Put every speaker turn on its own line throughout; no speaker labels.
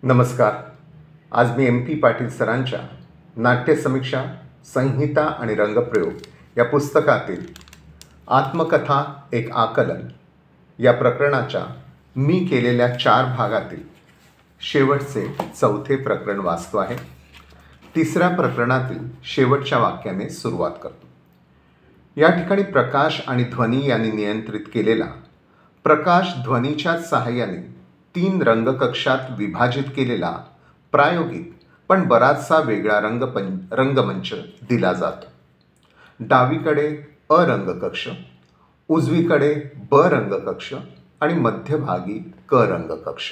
नमस्कार. आज मी MP पाटील सरांच्या नाट्यसमीक्षा संहिता आणि रंगप्रयोग या पुस्तकातील आत्मकथा एक आकलन या प्रकरणाच्या मी केलेल्या 4 भागातील शेवटचे 4थे प्रकरण वाचतो आहे. 3ऱ्या प्रकरणातील शेवटच्या वाक्याने सुरुवात करतो. या ठिकाणी प्रकाश आणि ध्वनी यांनी नियंत्रित केलेला प्रकाश ध्वनीच्या सहाय्याने 3 रंगकक्षात विभाजित केलेला प्रायोगिक पण बराचसा वेगळा रंगमंच दिला जातो. डावीकडे अ रंगकक्ष, उजवीकडे ब रंगकक्ष आणि मध्यभागी क रंगकक्ष.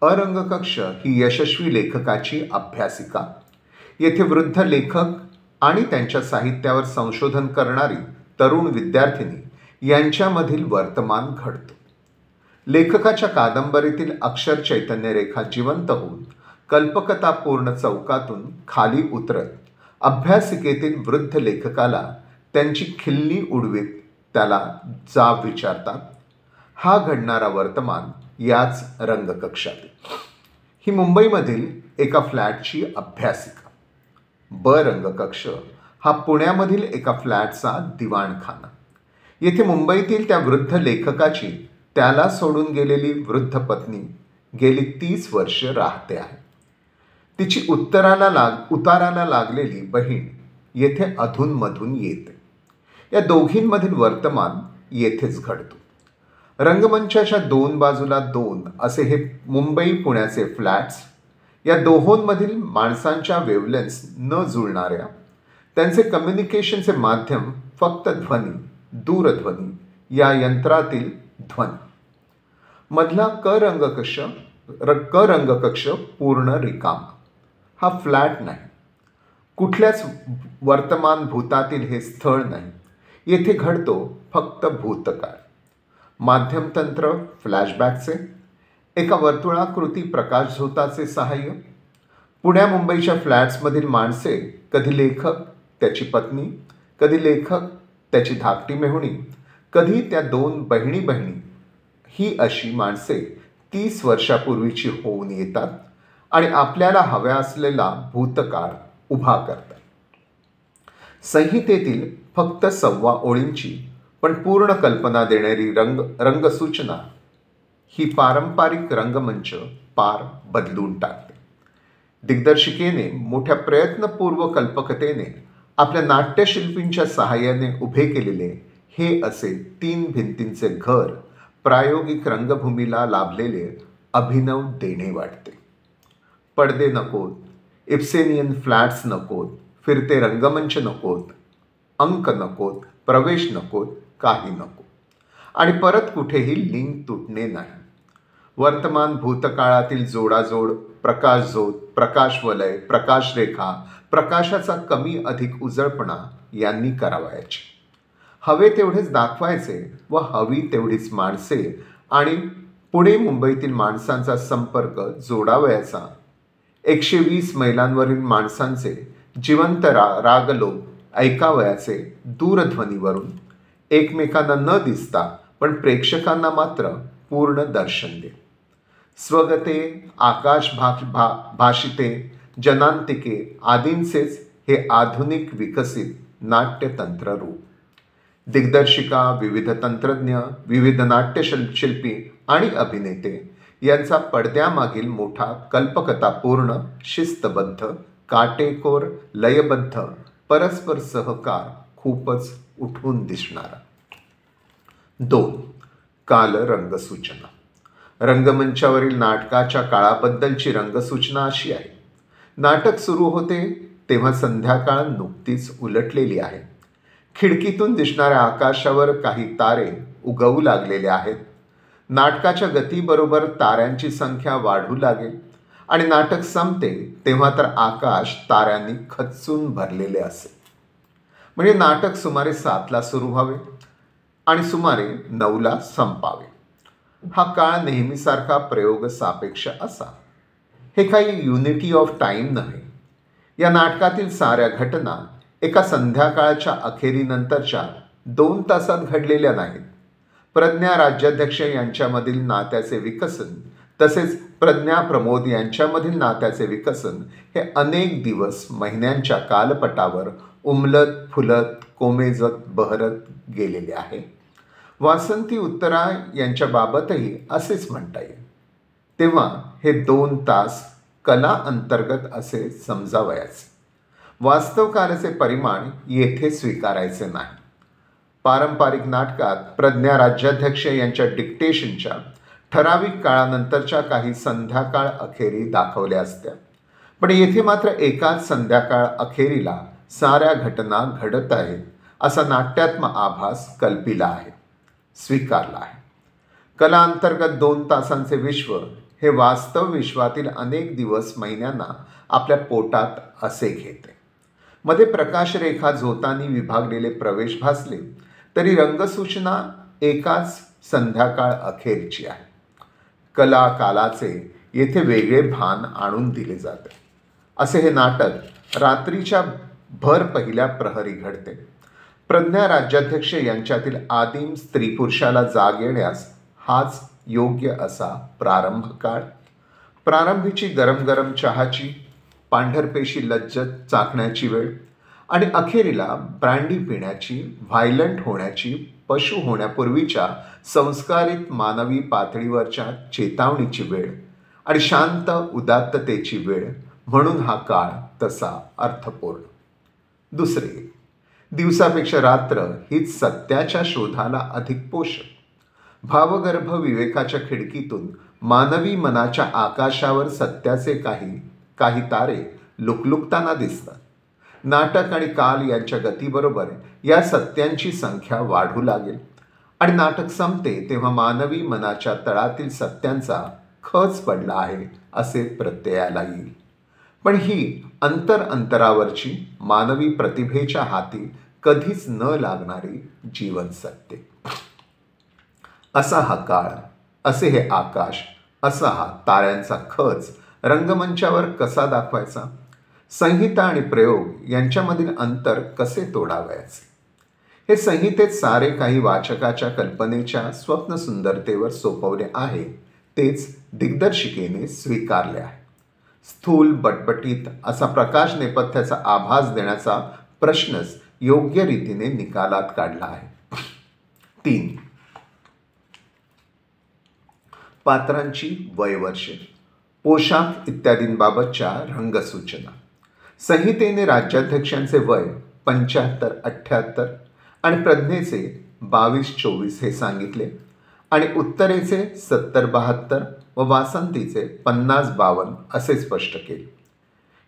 अ रंगकक्ष ही यशस्वी लेखकाची अभ्यासिका. येथे वृद्ध लेखक आणि त्यांच्या साहित्यावर संशोधन करणारी तरुण विद्यार्थिनी यांच्यामधील वर्तमान घडतो. लेखकाच्या कादंबरीतील अक्षर चैतन्य रेखा जिवंत होऊन कल्पकतापूर्ण चौकातून खाली उतरत अभ्यासिकेतील वृद्ध लेखकाला त्यांची खिल्ली उडवीत त्याला जाब विचारतात. हा घडणारा वर्तमान याच रंगकक्षातील. ही मुंबईमधील एका फ्लॅटची अभ्यासिका. ब रंगकक्ष हा पुण्यामधील एका फ्लॅटचा दिवाणखाना. येथे मुंबईतील त्या वृद्ध लेखकाची त्याला सोडून गेलेली वृद्ध पत्नी गेली 30 वर्ष राहते आहे. तिची उताराला लागलेली बहीण येथे अधूनमधून येते. या दोघींमधील वर्तमान येथेच घडतो. रंगमंचाच्या 2 बाजूला 2 असे हे मुंबई पुण्याचे फ्लॅट्स. या दोहोंमधील माणसांच्या वेवलेन्स न जुळणाऱ्या, त्यांचे कम्युनिकेशनचे माध्यम फक्त ध्वनी, दूरध्वनी या यंत्रातील ध्वनी. मधला क रंगकक्ष पूर्ण रिकामा. हा फ्लॅट नाही, कुठल्याच वर्तमान भूतातील हे स्थळ नाही. येथे घडतो फक्त भूतकाळ. माध्यमतंत्र फ्लॅशबॅकचे, एका वर्तुळाकृती प्रकाशझोताचे सहाय्य. पुण्या मुंबईच्या फ्लॅट्समधील माणसे कधी लेखक, त्याची पत्नी, कधी लेखक, त्याची धाकटी मेहुणी, कधी त्या 2 बहिणी ही अशी माणसे 30 वर्षापूर्वीची होऊन येतात आणि आपल्याला हव्या असलेला भूतकाळ उभा करतात. संहितेतील फक्त 1.25 ओळींची पण पूर्ण कल्पना देणारी रंगसूचना ही पारंपरिक रंगमंच पार बदलून टाकते. दिग्दर्शिकेने मोठ्या प्रयत्नपूर्व कल्पकतेने आपल्या नाट्यशिल्पींच्या सहाय्याने उभे केलेले हे असे 3 भिंतींचे घर प्रायोगिक रंगभूमीला लाभलेले अभिनव देणे वाटते. पडदे नकोत, इब्सेनियन फ्लॅट्स नकोत, फिरते रंगमंच नकोत, अंक नकोत, प्रवेश नकोत, काही नको. आणि परत कुठेही लिंक तुटणे नाही. वर्तमान भूतकाळातील जोडाजोड, प्रकाशझोत, प्रकाशवलय, प्रकाशरेखा, प्रकाशाचा कमी अधिक उजळपणा यांनी करावयाची. हवे तेवढेच दाखवायचे व हवी तेवढीच माणसे आणि पुणे मुंबईतील माणसांचा संपर्क जोडावयाचा. 120 मैलांवरील माणसांचे जिवंत रागलोक ऐकावयाचे दूरध्वनीवरून, एकमेकांना न दिसता पण प्रेक्षकांना मात्र पूर्ण दर्शन दे. स्वगते, आकाश भाषिते, जनांतिके आदींचेच हे आधुनिक विकसित नाट्यतंत्र रूप. दिग्दर्शिका, विविध तंत्रज्ञ, विविध नाट्यशिल्पी आणि अभिनेते यांचा पडद्यामागील मोठा कल्पकतापूर्ण, शिस्तबद्ध, काटेकोर, लयबद्ध परस्पर सहकार खूपच उठून दिसणारा. 2. काल रंगसूचना. रंगमंचावरील नाटकाच्या काळाबद्दलची रंगसूचना अशी आहे. नाटक सुरू होते तेव्हा संध्याकाळ नुकतीच उलटलेली आहे. खिडकीतून दिसणाऱ्या आकाशावर काही तारे उगवू लागलेले आहेत. नाटकाच्या गतीबरोबर ताऱ्यांची संख्या वाढू लागेल आणि नाटक संपते तेव्हा तर आकाश ताऱ्यांनी खच्चून भरलेले असेल. म्हणजे नाटक सुमारे 7ला सुरू व्हावे आणि सुमारे 9ला संपावे. हा काळ नेहमीसारखा प्रयोग सापेक्ष असा. हे काही युनिटी ऑफ टाईम नव्हे. या नाटकातील साऱ्या घटना एका संध्याकाळच्या अखेरीनंतरच्या 2 तासात घडलेल्या नाहीत. प्रज्ञा राज्याध्यक्ष यांच्यामधील नात्याचे विकसन तसेच प्रज्ञा प्रमोद यांच्यामधील नात्याचे विकसन हे अनेक दिवस महिन्यांच्या कालपटावर उमलत फुलत कोमेजत बहरत गेलेले आहे. वासंती उत्तरा यांच्या बाबतही असेच म्हणता येईल. तेव्हा हे 2 तास कला अंतर्गत असे समजावयाचे. वास्तव कालाचे परिमाण येथे स्वीकारायचे नाही. पारंपरिक नाटकात प्रज्ञा राज्याध्यक्ष यांच्या डिक्टेशनच्या ठराविक काळानंतरच्या काही संध्याकाळ अखेरी दाखवल्या असत्या, पण येथे मात्र एकाच संध्याकाळ अखेरीला साऱ्या घटना घडत आहेत असा नाट्यात्मक आभास कल्पिला आहे, स्वीकारला आहे. कला अंतर्गत 2 तासांचे विश्व हे वास्तव विश्वातील अनेक दिवस महिन्यांना आपल्या पोटात असे घेते. मध्ये प्रकाशरेखा झोतांनी विभागलेले प्रवेश भासले तरी रंगसूचना एकाच संध्याकाळ अखेरची आहे. कला कालाचे येथे वेगळे भान आणून दिले जाते. असे हे नाटक रात्रीच्या भर पहिल्या प्रहरी घडते. प्रज्ञा राज्याध्यक्ष यांच्यातील आदिम स्त्री पुरुषाला जाग येण्यास हाच योग्य असा प्रारंभ काळ. प्रारंभीची गरम गरम चहाची पांढरपेशी लज्जत चाखण्याची वेळ आणि अखेरीला ब्रँडी पिण्याची, व्हायलंट होण्याची, पशु होण्यापूर्वीच्या संस्कारित मानवी पातळीवरच्या चेतावणीची वेळ आणि शांत उदात्ततेची वेळ म्हणून हा काळ तसा अर्थपूर्ण. दुसरे, दिवसापेक्षा रात्र हीच सत्याच्या शोधाला अधिक पोषक. भावगर्भ विवेकाच्या खिडकीतून मानवी मनाच्या आकाशावर सत्याचे काही तारे लुकलुकताना दिसतात. नाटक आणि काल यांच्या गतीबरोबर या सत्यांची संख्या वाढू लागेल आणि नाटक संपते तेव्हा मानवी मनाच्या तळातील सत्यांचा खच पडला आहे असे प्रत्ययाला येईल. पण ही अंतरावरची मानवी प्रतिभेच्या हाती कधीच न लागणारी जीवन सत्य. असा हा काळ, असे हे आकाश, असा हा ताऱ्यांचा खच रंगमंचावर कसा दाखवायचा? संहिता आणि प्रयोग यांच्यामधील अंतर कसे तोडावयाचे? हे संहितेत सारे काही वाचकाच्या कल्पनेच्या स्वप्नसुंदरतेवर सोपवले आहे, तेच दिग्दर्शिकेने स्वीकारले आहे. स्थूल बटबटीत असा प्रकाश नेपथ्याचा आभास देण्याचा प्रश्नच योग्य रीतीने निकालात काढला आहे. 3. पात्रांची वयवर्षे, पोशाख इत्यादींबाबतच्या रंगसूचना. संहितेने राज्याध्यक्षांचे वय 75-78 आणि प्रज्ञेचे 22-24 हे सांगितले आणि उत्तरेचे 70-72 व वासंतीचे 50-52 असे स्पष्ट केले.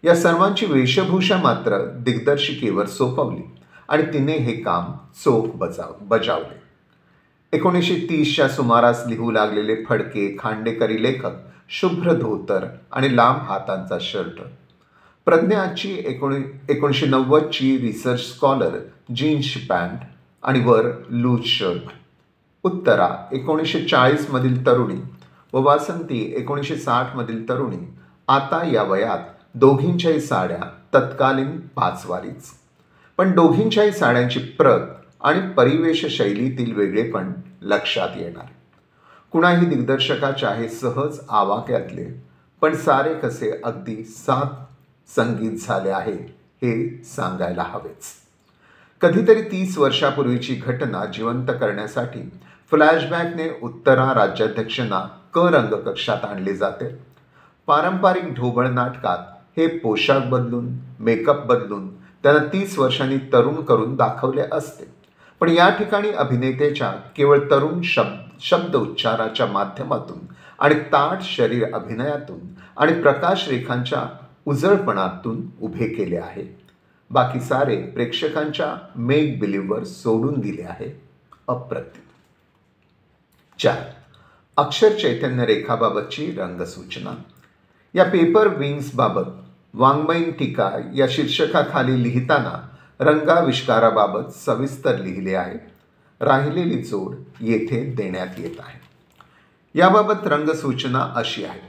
या सर्वांची वेशभूषा मात्र दिग्दर्शिकेवर सोपवली आणि तिने हे काम चोख बजावले. 1930च्या सुमारास लिहू लागलेले फडके खांडेकरी लेखक शुभ्र धोतर आणि लांब हातांचा शर्ट. प्रज्ञाची 1990ची रिसर्च स्कॉलर जीन्स पॅन्ट आणि वर लूज शर्ट. उत्तरा 1940मधील तरुणी व वासंती 1960मधील तरुणी. आता या वयात दोघींच्याही साड्या तत्कालीन 5 वारीच. पण दोघींच्याही साड्यांची प्रत आणि परिवेश शैलीतील वेगळेपण लक्षात येणार. कुणाही दिग्दर्शकाच्या हे सहज आवाक्यातले पण सारे कसे अगदी सात संगीत झाले आहे हे सांगायला हवेच. कधीतरी 30 वर्षापूर्वीची घटना जिवंत करण्यासाठी फ्लॅशबॅकने उत्तरा राज्याध्यक्षांना रंगकक्षात आणले जाते. पारंपरिक ढोबळ नाटकात हे पोशाख बदलून, मेकअप बदलून त्यांना 30 वर्षांनी तरुण करून दाखवले असते. पण या ठिकाणी अभिनेत्याच्या केवळ तरुण शब्द उच्चाराच्या माध्यमातून आणि ताठ शरीर अभिनयातून आणि प्रकाश रेखांच्या उजळपणातून उभे केले आहे. बाकी सारे प्रेक्षकांच्या मेक बिलीव्हवर सोडून दिले आहे. अप्रतिम. 4. अक्षर चैतन्य रेखाबाबतची रंगसूचना. या पेपर विंग्सबाबत वाङ्मयीन टीका या शीर्षकाखाली लिहिताना रंगाविष्काराबाबत सविस्तर लिहिले आहे. राहिलेली जोड येथे देण्यात येत आहे. याबाबत रंगसूचना अशी आहे.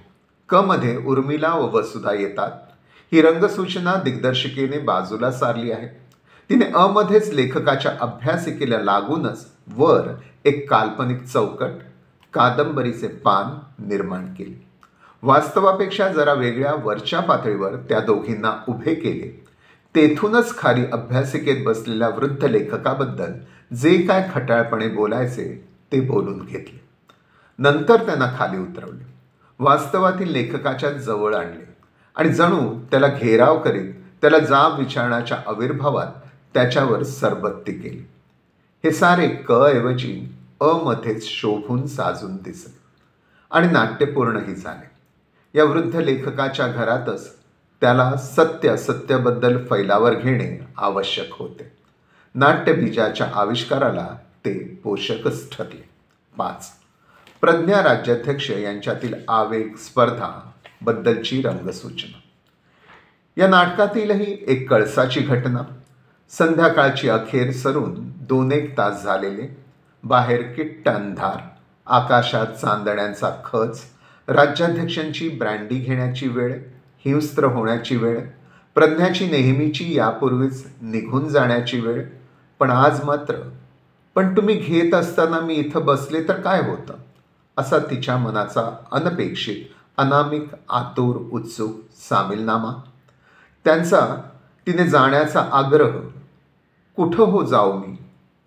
क मध्ये उर्मिला व वसुधा येतात. ही रंगसूचना दिग्दर्शिकेने बाजूला सारली आहे. तिने अ मध्येच लेखकाच्या अभ्यासिकेला लागूनच वर एक काल्पनिक चौकट, कादंबरीचे पान निर्माण केले. वास्तवापेक्षा जरा वेगळ्या वरच्या पातळीवर त्या दोघींना उभे केले. तेथूनच खाली अभ्यासिकेत बसलेल्या वृद्ध लेखकाबद्दल जे काय खटाळपणे बोलायचे ते बोलून घेतले. नंतर त्यांना खाली उतरवले, वास्तवातील लेखकाच्या जवळ आणले आणि जणू त्याला घेराव करीत त्याला जाब विचारण्याच्या आविर्भावात त्याच्यावर सरबत्ती केली. हे सारे क ऐवजी अ मध्येच शोभून साजून दिसले आणि नाट्यपूर्णही झाले. या वृद्ध लेखकाच्या घरातच त्याला सत्याबद्दल फैलावर घेणे आवश्यक होते. नाट्यबीजाच्या आविष्काराला ते पोषकच ठरले. 5. प्रज्ञा राज्याध्यक्ष यांच्यातील आवेग स्पर्धा बद्दलची रंगसूचना. या नाटकातीलही एक कळसाची घटना. संध्याकाळची अखेर सरून 2-1 तास झालेले. बाहेर किट्ट अंधार, आकाशात चांदण्यांचा खच, राज्याध्यक्षांची ब्रँडी घेण्याची वेळ, हिंस्त्र होण्याची वेळ, प्रज्ञाची नेहमीची यापूर्वीच निघून जाण्याची वेळ. पण आज मात्र, पण तुम्ही घेत असताना मी इथं बसले तर काय होतं, असा तिच्या मनाचा अनपेक्षित, अनामिक, आतुर, उत्सुक सामीलनामा. त्यांचा तिने जाण्याचा आग्रह. कुठं हो जाऊ मी,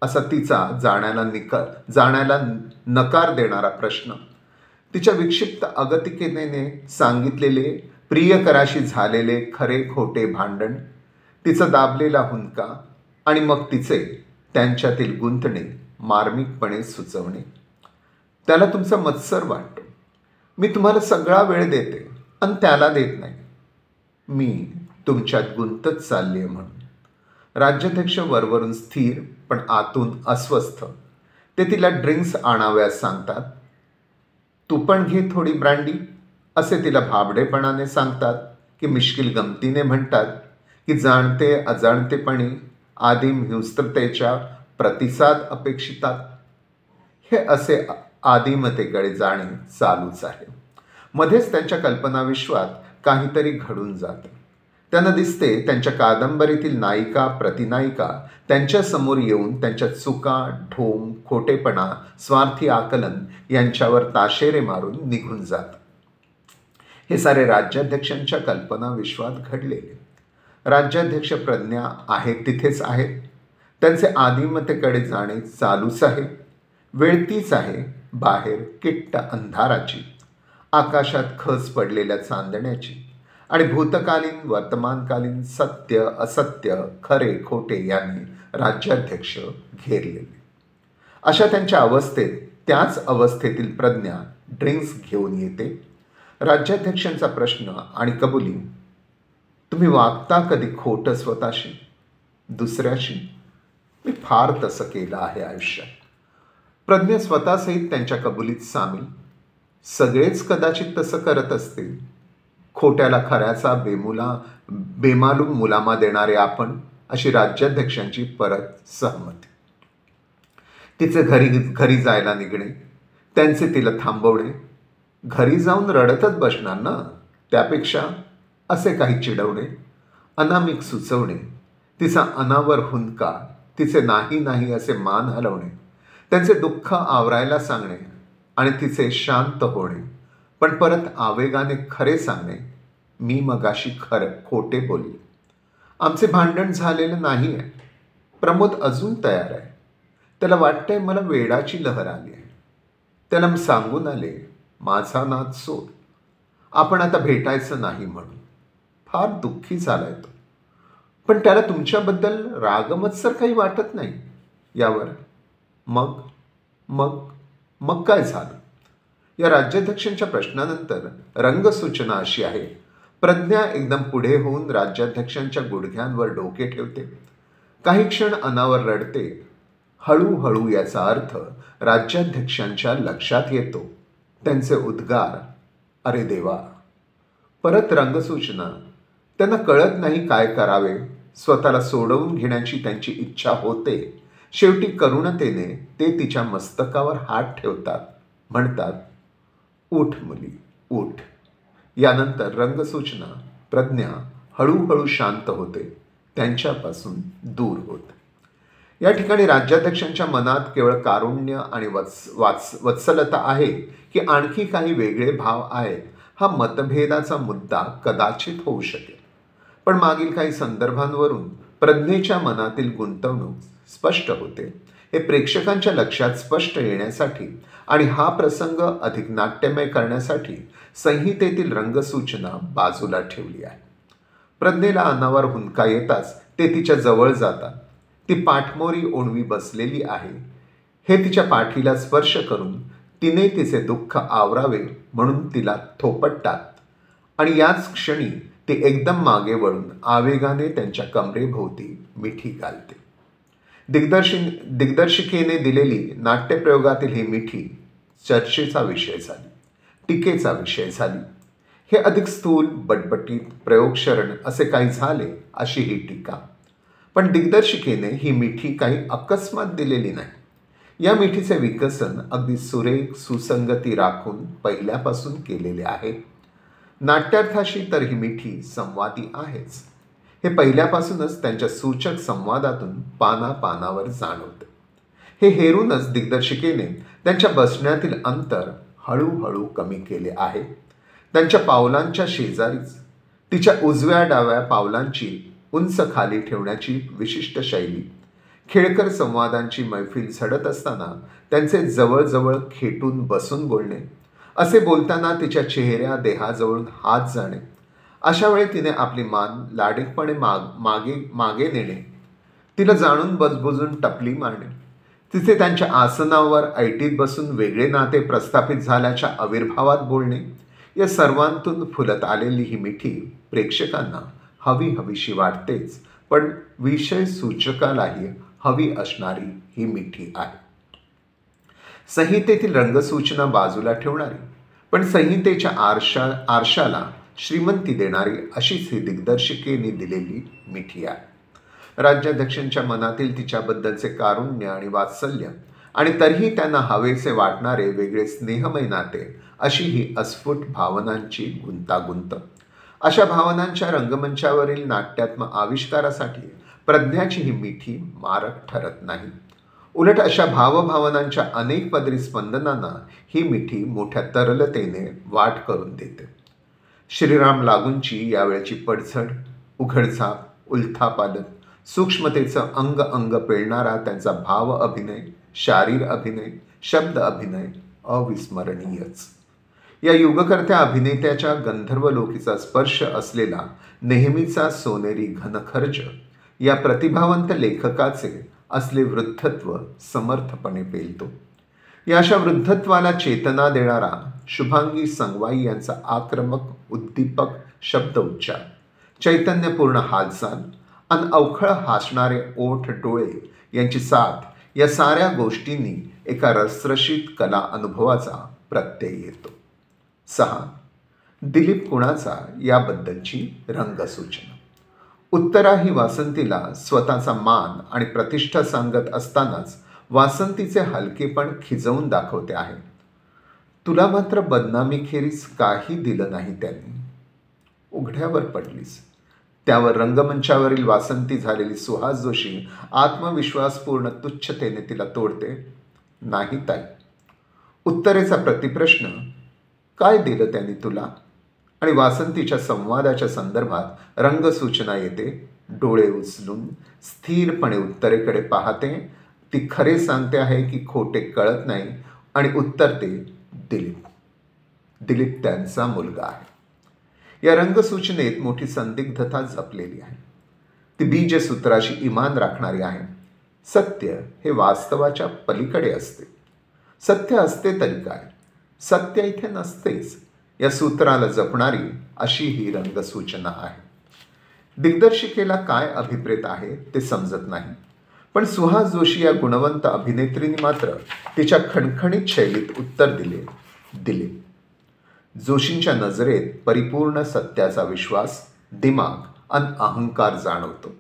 असा तिचा जाण्याला नकार देणारा प्रश्न. तिच्या विक्षिप्त अगतिकेने सांगितलेले प्रियकराशी झालेले खरे खोटे भांडण, तिचा दाबलेला हुंदका आणि मग तिचे त्यांच्यातील गुंतणे मार्मिकपणे सुचवणे. त्याला तुमचा मत्सर वाटतो. मी तुम्हाला सगळा वेळ देते आणि त्याला देत नाही. मी तुमच्यात गुंतत चालली म्हणून. राज्याध्यक्ष वरवरून स्थिर पण आतून अस्वस्थ. ते तिला ड्रिंक्स आणाव्यास सांगतात. तू पण घे थोडी ब्रँडी, असे तिला भाबडेपणाने सांगतात की मिश्किल गमतीने म्हणतात की जाणते अजाणतेपणी आदिम हिंस्त्रतेच्या प्रतिसाद अपेक्षितात. हे असे आदिमतेकडे जाणे चालूच आहे. मध्येच त्यांच्या कल्पनाविश्वात काहीतरी घडून जाते. त्यांना दिसते त्यांच्या कादंबरीतील नायिका प्रतिनायिका त्यांच्यासमोर येऊन त्यांच्या चुका, ढोंग, खोटेपणा, स्वार्थी आकलन यांच्यावर ताशेरे मारून निघून जातात. हे सारे राज्याध्यक्षांच्या कल्पनाविश्वात घडलेले. राज्याध्यक्ष प्रज्ञा आहेत तिथेच आहेत. त्यांचे आदिमतेकडे जाणे चालूच आहे. वेळ तीच आहे, बाहेर किट्ट अंधाराची, आकाशात खच पडलेल्या चांदण्याची आणि भूतकालीन वर्तमानकालीन सत्य असत्य खरे खोटे यांनी राज्याध्यक्ष घेरलेले. अशा त्यांच्या अवस्थेत त्याच अवस्थेतील प्रज्ञा ड्रिंक्स घेऊन येते. राज्याध्यक्षांचा प्रश्न आणि कबुली. तुम्ही वागता कधी खोटं स्वतःशी, दुसऱ्याशी? मी फार तसं केलं आहे आयुष्यात. प्रज्ञा स्वतःसहित त्यांच्या कबुलीत सामील. सगळेच कदाचित तसं करत असतील. खोट्याला खऱ्याचा बेमालूम मुलामा देणारे आपण, अशी राज्याध्यक्षांची परत सहमती. तिचे घरी जायला निघणे, त्यांचे तिला थांबवणे. घरी जाऊन रडतच बसणार ना, त्यापेक्षा असे काही चिडवणे, अनामिक सुचवणे, तिचा अनावर हुंदका, तिचे नाही नाही असे मान हलवणे, त्यांचे दुःख आवरायला सांगणे आणि तिचे शांत होणे, पण परत आवेगाने खरे सांगणे. मी मगाशी खोटे बोलले. आमचे भांडण झालेलं नाही आहे. प्रमोद अजून तयार आहे. त्याला वाटतंय मला वेडाची लहर आली आहे. त्याला सांगून आले, माझा नाद सोड, आपण आता भेटायचं नाही म्हणून. फार दुःखी झालाय तो. पण त्याला तुमच्याबद्दल रागमत्सर काही वाटत नाही. यावर मग मग मग काय झालं? या राज्याध्यक्षांच्या प्रश्नानंतर रंगसूचना अशी आहे. प्रज्ञा एकदम पुढे होऊन राज्याध्यक्षांच्या गुडघ्यांवर डोके ठेवते. काही क्षण अनावर रडते. हळूहळू याचा अर्थ राज्याध्यक्षांच्या लक्षात येतो. त्यांचे उद्गार, अरे देवा. परत रंगसूचना. त्यांना कळत नाही काय करावे. स्वतःला सोडवून घेण्याची त्यांची इच्छा होते. शेवटी करुणतेने ते तिच्या मस्तकावर हात ठेवतात. म्हणतात, उठ मुली, उठ. यानंतर रंगसूचना. प्रज्ञा हळूहळू शांत होते. त्यांच्यापासून दूर होते. या ठिकाणी राज्याध्यक्षांच्या मनात केवळ कारुण्य आणि वत्सलता आहे की आणखी काही वेगळे भाव आहेत, हा मतभेदाचा मुद्दा कदाचित होऊ शकेल. पण मागील काही संदर्भांवरून प्रज्ञेच्या मनातील गुंतवणूक स्पष्ट होते. हे प्रेक्षकांच्या लक्षात स्पष्ट येण्यासाठी आणि हा प्रसंग अधिक नाट्यमय करण्यासाठी संहितेतील रंगसूचना बाजूला ठेवली आहे. प्रज्ञेला अनावर हुंदका येताच ते तिच्या जवळ जातात. ती पाठमोरी ओणवी बसलेली आहे. हे तिच्या पाठीला स्पर्श करून तिने तिचे दुःख आवरावे म्हणून तिला थोपटतात आणि याच क्षणी ती एकदम मागे वळून आवेगाने त्यांच्या कमरेभोवती मिठी घालते. दिग्दर्शिकेने दिलेली नाट्यप्रयोगातील ही मिठी चर्चेचा विषय झाली, टीकेचा विषय झाली. हे अधिक स्थूल, बटबटीत, प्रयोगशरण असे काही झाले अशी ही टीका. पण दिग्दर्शिकेने ही मिठी काही अकस्मात दिलेली नाही. या मिठीचे विकसन अगदी सुरेख सुसंगती राखून पहिल्यापासून केलेले आहे. नाट्यार्थाशी तर ही मिठी संवादी आहेच. हे पहिल्यापासूनच त्यांच्या सूचक संवादातून पानापानावर जाणवते. हे हेरूनच दिग्दर्शिकेने त्यांच्या बसण्यातील अंतर हळूहळू कमी केले आहे. त्यांच्या पावलांच्या शेजारीच तिच्या उजव्या डाव्या पावलांची उंच खाली ठेवण्याची विशिष्ट शैली, खेळकर संवादांची मैफिल झडत असताना त्यांचे जवळजवळ खेटून बसून बोलणे, असे बोलताना तिच्या चेहऱ्या देहाजवळून हात जाणे, अशा वेळी तिने आपली मान लाडीकपणे मागे नेणे, तिला जाणून बजबजून टपली मारणे, तिचे त्यांच्या आसनावर ऐटीत बसून वेगळे नाते प्रस्थापित झाल्याच्या आविर्भावात बोलणे, या सर्वांतून फुलत आलेली ही मिठी प्रेक्षकांना हवीशी वाटतेच, पण विषय सूचकालाही हवी असणारी ही मिठी आहे. संहितेतील रंगसूचना बाजूला ठेवणारी, पण संहितेच्या आरशाला श्रीमंती देणारी अशीच ही दिग्दर्शिकेने दिलेली मिठी आहे. राज्याध्यक्षांच्या मनातील तिच्याबद्दलचे कारुण्य आणि वात्सल्य आणि तरीही त्यांना हवेसे वाटणारे वेगळे स्नेहमय नाते, अशी ही अस्फुट भावनांची गुंतागुंत. अशा भावनांच्या रंगमंचावरील नाट्यात्मक आविष्कारासाठी प्रज्ञाची ही मिठी मारक ठरत नाही. उलट अशा भावभावनांच्या अनेक पदरी स्पंदनांना ही मिठी मोठ्या तरलतेने वाट करून देते. श्रीराम लागूंची यावेळची पडझड, उघडझाप, उलथापालथ, सूक्ष्मतेचं अंग अंग पेलणारा त्यांचा भाव अभिनय, शारीर अभिनय, शब्द अभिनय अविस्मरणीयच. या युगकर्त्या अभिनेत्याच्या गंधर्वलोकीचा स्पर्श असलेला नेहमीचा सोनेरी घनखर्ज या प्रतिभावंत लेखकाचे असले वृद्धत्व समर्थपणे पेलतो. या अशा वृद्धत्वाला चेतना देणारा शुभांगी संगवाई यांचा आक्रमक उद्दीपक शब्द उच्चार, चैतन्यपूर्ण हालचाल आणि अवखळ हसणारे ओठ डोळे यांची साथ, या साऱ्या गोष्टींनी एका रसरशीत कला अनुभवाचा प्रत्यय येतो. 6. दिलीप कुणाचा याबद्दलची रंगसूचना. उत्तरा ही वासंतीला स्वतःचा मान आणि प्रतिष्ठा सांगत असतानाच वासंतीचे हलकेपण खिजवून दाखवते आहे. तुला मात्र बदनामीखेरीज काही दिलं नाही त्यांनी. उघड्यावर पडलीस. त्यावर रंगमंचावरील वासंती झालेली सुहास जोशी आत्मविश्वासपूर्ण तुच्छतेने तिला तोडते. नाही ताई. उत्तरेचा प्रतिप्रश्न, काय दिलं त्यांनी तुला? आणि वासंतीच्या संवादाच्या संदर्भात रंगसूचना येते. डोळे उचलून स्थिरपणे उत्तरेकडे पाहते. ती खरे सांगते आहे की खोटे कळत नाही आणि उत्तरते, दिलीप त्यांचा मुलगा आहे. या रंगसूचनेत मोठी संदिग्धता जपलेली आहे. ती बीजसूत्राशी इमान राखणारी आहे. सत्य हे वास्तवाच्या पलीकडे असते. सत्य असते तरी काय, सत्य इथे नसतेच, या सूत्राला जपणारी अशी ही रंगसूचना आहे. दिग्दर्शिकेला काय अभिप्रेत आहे ते समजत नाही, पण सुहास जोशी या गुणवंत अभिनेत्रीने मात्र तिच्या खणखणीत शैलीत उत्तर दिले, दिलीप. जोशींच्या नजरेत परिपूर्ण सत्याचा विश्वास, दिमाग आणि अहंकार जाणवतो.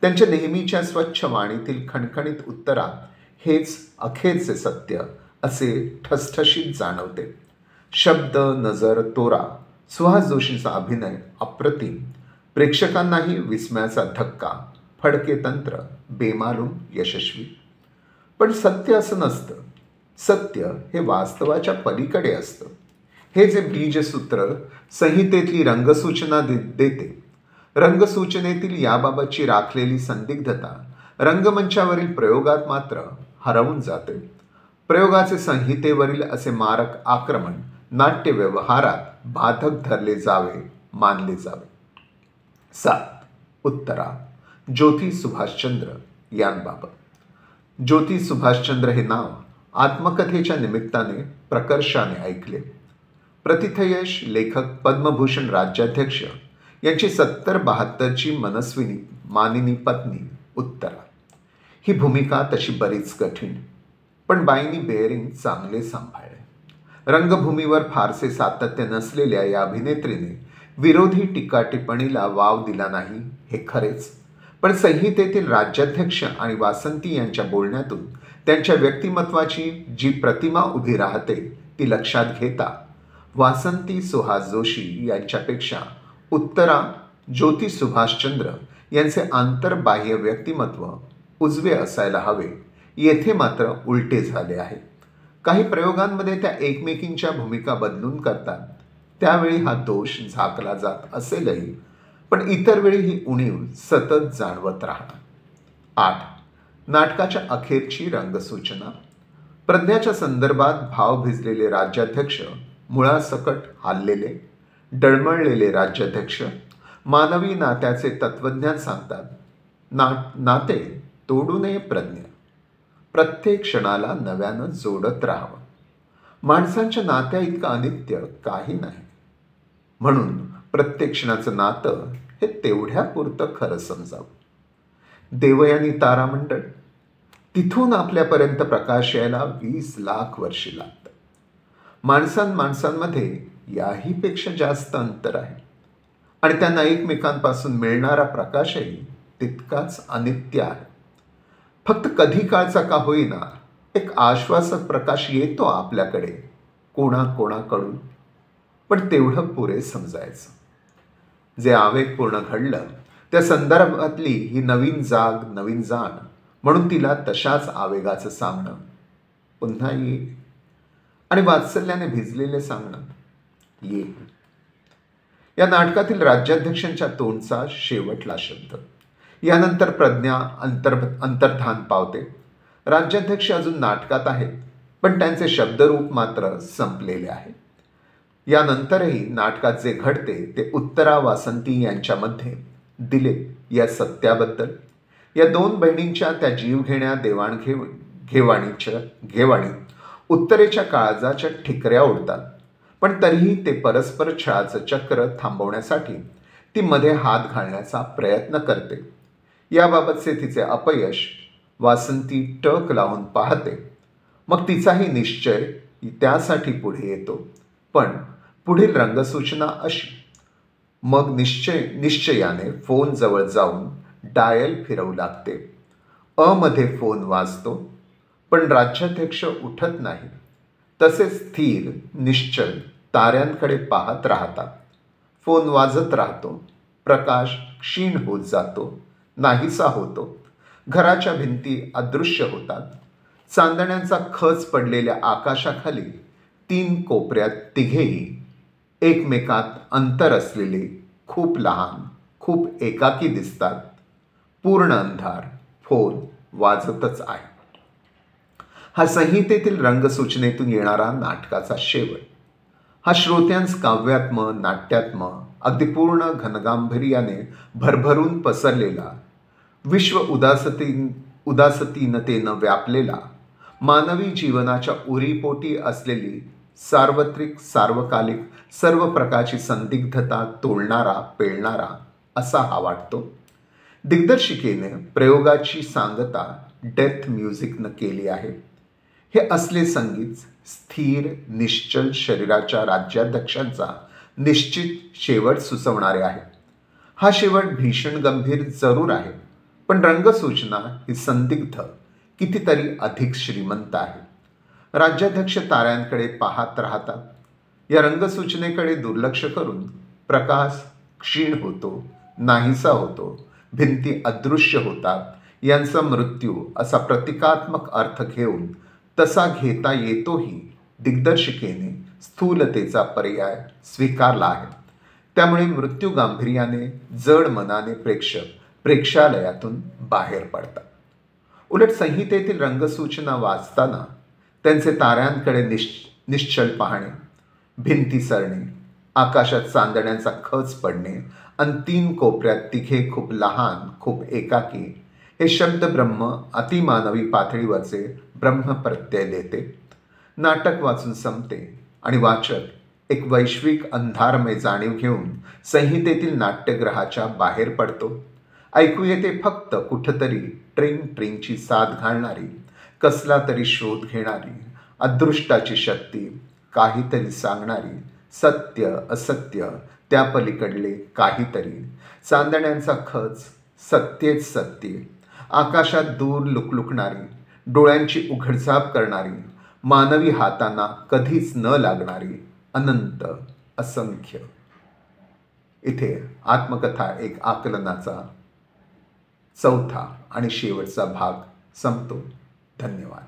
त्यांच्या नेहमीच्या स्वच्छ वाणीतील खणखणीत उत्तरात हेच अखेरचे सत्य असे ठसठशीत जाणवते. शब्द, नजर, तोरा, सुहास जोशींचा अभिनय अप्रतिम. प्रेक्षकांनाही विस्मयाचा धक्का, फडके तंत्र बेमालूम यशस्वी. पण सत्य असं नसतं. सत्य हे वास्तवाच्या पलीकडे असतं. हे जे बीजसूत्र संहितेतली रंगसूचना देते, रंगसूचनेतील याबाबतची राखलेली संदिग्धता रंगमंचावरील प्रयोगात मात्र हरवून जाते. प्रयोगाचे संहितेवरील असे मारक आक्रमण नाट्य व्यवहारात बाधक धरले जावे, मानले जावे. 7. उत्तरा ज्योती सुभाषचंद्र यांबाबत. ज्योती सुभाषचंद्र हे नाव आत्मकथेच्या निमित्ताने प्रकर्षाने ऐकले. प्रथितयश लेखक पद्मभूषण राज्याध्यक्ष यांची 70-72ची मनस्विनी मानिनी पत्नी उत्तरा. ही भूमिका तशी बरीच कठीण, पण बाईंनी बेअरिंग चांगले सांभाळले. रंगभूमीवर फारसे सातत्य नसलेल्या या अभिनेत्रीने विरोधी टीकाटिप्पणीला वाव दिला नाही हे खरेच, पण संहितेतील राज्याध्यक्ष आणि वासंती यांच्या बोलण्यातून त्यांच्या व्यक्तिमत्वाची जी प्रतिमा उभी राहते ती लक्षात घेता वासंती सुहास जोशी यांच्यापेक्षा उत्तरा ज्योती सुभाषचंद्र यांचे आंतरबाह्य व्यक्तिमत्व उजवे असायला हवे. येथे मात्र उलटे झाले आहे. काही प्रयोगांमध्ये त्या एकमेकींच्या भूमिका बदलून करतात, त्यावेळी हा दोष झाकला जात असेलही, पण इतर वेळी ही उणीव सतत जाणवत राहणार. 8. नाटकाच्या अखेरची रंगसूचना. प्रज्ञाच्या संदर्भात भाव भिजलेले राज्याध्यक्ष, मुळासकट हाललेले डळमळलेले राज्याध्यक्ष मानवी नात्याचे तत्वज्ञान सांगतात. नाते तोडू नये प्रज्ञा. प्रत्येक क्षणाला नव्यानं जोडत राहावं. माणसांच्या नात्या इतकं अनित्य काही नाही. म्हणून प्रत्येक क्षणाचं नातं हे तेवढ्यापुरतं खरं समजावं. देवयानी तारामंडळ, तिथून आपल्यापर्यंत प्रकाश यायला 20 लाख वर्षे लागतात. माणसांमध्ये याहीपेक्षा जास्त अंतर आहे आणि त्यांना एकमेकांपासून मिळणारा प्रकाशही तितकाच अनित्य आहे. फक्त कधी काळचा का होईना एक आश्वासक प्रकाश येतो आपल्याकडे कोणाकोणाकडून, पण तेवढं पुरे समजायचं. जे आवेगपूर्ण घडलं त्या संदर्भातली ही नवीन जाण म्हणून तिला तशाच आवेगाचं सांगणं पुन्हा येईल आणि वात्सल्याने भिजलेले सांगणं येईल. या नाटकातील राज्याध्यक्षांच्या तोंडचा शेवटला शब्द. यानंतर प्रज्ञा अंतर्धान पावते. राज्याध्यक्ष अजून नाटकात आहेत, पण त्यांचे शब्दरूप मात्र संपलेले आहे. यानंतरही नाटकात जे घडते ते उत्तरा वासंती यांच्यामध्ये दिले या सत्याबद्दल, या 2 बहिणींच्या त्या जीवघेण्या घेवाणीत उत्तरेच्या काळजाच्या ठिकऱ्या उडतात, पण तरीही ते परस्पर छळाचं चक्र थांबवण्यासाठी ती मध्ये हात घालण्याचा प्रयत्न करते. याबाबतचे तिचे अपयश वासंती टक लावून पाहते. मग तिचाही निश्चय त्यासाठी पुढे येतो. पण पुढील रंगसूचना अशी. मग निश्चयाने फोन जवळ जाऊन डायल फिरवू लागते. मध्ये फोन वाजतो, पण राज्याध्यक्ष उठत नाही. तसेच स्थिर निश्चल ताऱ्यांकडे पाहत राहतात. फोन वाजत राहतो. प्रकाश क्षीण होत जातो, नाहीसा होतो. घराच्या भिंती अदृश्य होतात. चांदण्यांचा खच पडलेल्या आकाशाखाली 3 कोपऱ्यात तिघेही एकमेकात अंतर असलेले खूप लहान, खूप एकाकी दिसतात. पूर्ण अंधार. फोन वाजतच आहे. हा संहितेतील रंगसूचनेतून येणारा नाटकाचा शेवट. हा श्रोत्यांस काव्यात्म, नाट्यात्म, अगदी पूर्ण घनगांभीर्याने भरभरून पसरलेला, विश्व उदासीनतेनं व्यापलेला, मानवी जीवनाच्या उरीपोटी असलेली सार्वत्रिक, सार्वकालिक, सर्व प्रकारची संदिग्धता तोलणारा, पेलणारा असा हा वाटतो. दिग्दर्शिकेने प्रयोगाची सांगता डेथ म्युझिकनं केली आहे. हे असले संगीत स्थिर, निश्चल शरीराच्या राज्याध्यक्षांचा निश्चित शेवट सुचवणारे आहे. हा शेवट भीषण गंभीर जरूर आहे, पण रंगसूचना ही संदिग्ध, कितीतरी अधिक श्रीमंत आहे. राज्याध्यक्ष ताऱ्यांकडे पाहत राहतात. या रंगसूचनेकडे दुर्लक्ष करून प्रकाश क्षीण होतो, नाहीसा होतो. भिंती अदृश्य होतात यांचा मृत्यू असा प्रतिकात्मक अर्थ घेऊन तसा घेता येतोही दिग्दर्शिकेने स्थूलतेचा पर्याय स्वीकारला आहे. त्यामुळे मृत्यू गांभीर्याने जड मनाने प्रेक्षालयातून बाहेर पडतात. उलट संहितेतील रंगसूचना वाचताना त्यांचे ताऱ्यांकडे निश्चल पाहणे, भिंती सरणे, आकाशात चांदण्यांचा खच पडणे आणि 3 कोपऱ्यात तिघे खूप लहान, खूप एकाकी हे शब्द ब्रह्म अतिमानवी पातळीवरचे ब्रह्म प्रत्यय देते. नाटक वाचून संपते आणि वाचक एक वैश्विक अंधारमय जाणीव घेऊन संहितेतील नाट्यगृहाच्या बाहेर पडतो. ऐकू येते फक्त कुठंतरी ट्रिंग ट्रिंगची साथ घालणारी, कसला तरी शोध घेणारी, अदृष्टाची शक्ती, काहीतरी सांगणारी, सत्य असत्य त्या पलीकडले काहीतरी, चांदण्यांचा खच, सत्येच सत्य, आकाशात दूर लुकलुकणारी, डोळ्यांची उघडझाप करणारी, मानवी हातांना कधीच न लागणारी, अनंत, असंख्य. इथे आत्मकथा एक आकलनाचा 4था आणि शेवटचा भाग संपतो. धन्यवाद.